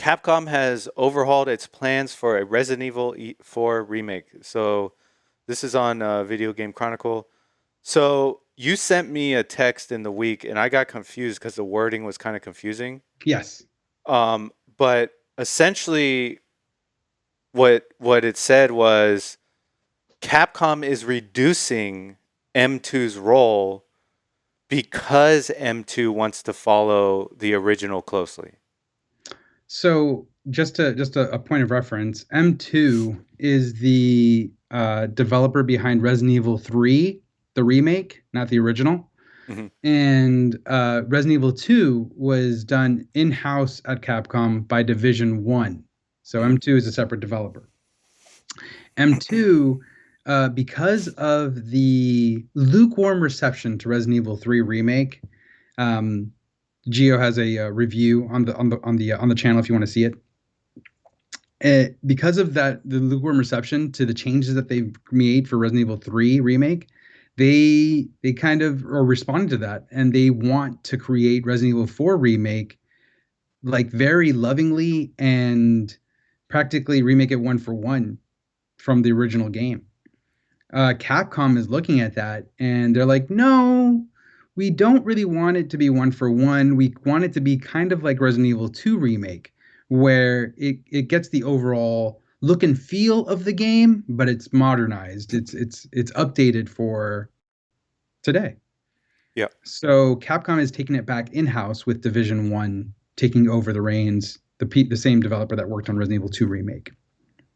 Capcom has overhauled its plans for a Resident Evil 4 remake. So this is on Video Game Chronicle. So you sent me a text in the week, and I got confused because the wording was kind of confusing. Yes. But essentially, what it said was Capcom is reducing M2's role because M2 wants to follow the original closely. So just a point of reference, M2 is the developer behind Resident Evil 3, the remake, not the original. Hmm. And Resident Evil 2 was done in-house at Capcom by Division 1. So Hmm. M2 is a separate developer. M2, because of the lukewarm reception to Resident Evil 3 remake, um, Geo has a review on the channel if you want to see it. Because of that, the lukewarm reception to the changes that they've made for Resident Evil 3 remake, they kind of are responding to that, and they want to create Resident Evil 4 remake like very lovingly and practically remake it one for one from the original game. Capcom is looking at that and they're like, no, we don't really want it to be one for one. We want it to be kind of like Resident Evil 2 remake, where it gets the overall look and feel of the game, but it's modernized. It's updated for today. Yeah. So Capcom is taking it back in house with Division One taking over the reins. The same developer that worked on Resident Evil 2 remake.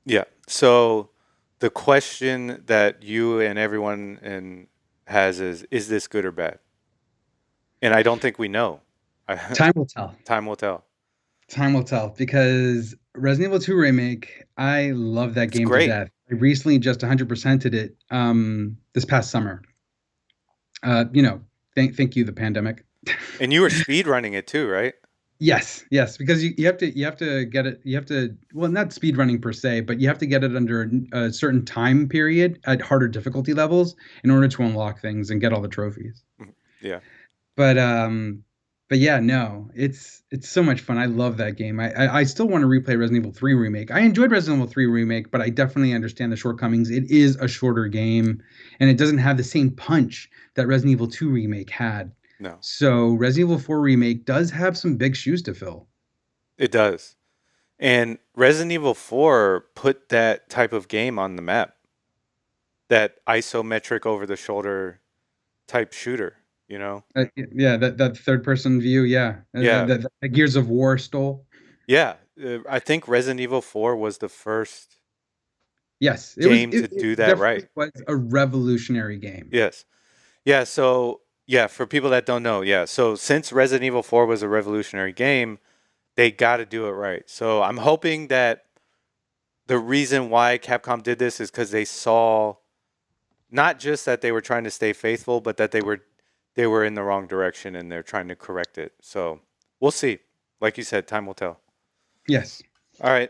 Yeah. So the question that you and everyone has is this good or bad? And I don't think we know. Time will tell. Time will tell. Time will tell because Resident Evil 2 remake, I love that It's game to great. death. I recently just 100%ed it this past summer. Thank you the pandemic. And you were speed running it too, right? Yes, yes, because you have to get it. You have to, well, not speed running per se, but you have to get it under a certain time period at harder difficulty levels in order to unlock things and get all the trophies. Mhm. Yeah. But yeah, no, it's so much fun. I love that game. I still want to replay Resident Evil 3 remake. I enjoyed Resident Evil 3 remake, but I definitely understand the shortcomings. It is a shorter game, and it doesn't have the same punch that Resident Evil 2 remake had. No, So Resident Evil 4 remake does have some big shoes to fill. it does. And Resident Evil 4 put that type of game on the map. That isometric over the shoulder type shooter, you know? Yeah, that third person view, yeah, Yeah. that Gears of War stole. Yeah. I think Resident Evil 4 was the first Yes, game to it do that definitely right. was a revolutionary game. Yes. Yeah, so yeah, for people that don't know, yeah. So since Resident Evil 4 was a revolutionary game, they got to do it right. So I'm hoping that the reason why Capcom did this is cuz they saw not just that they were trying to stay faithful, but that they were in the wrong direction and they're trying to correct it. So, we'll see. Like you said, time will tell. Yes. All right.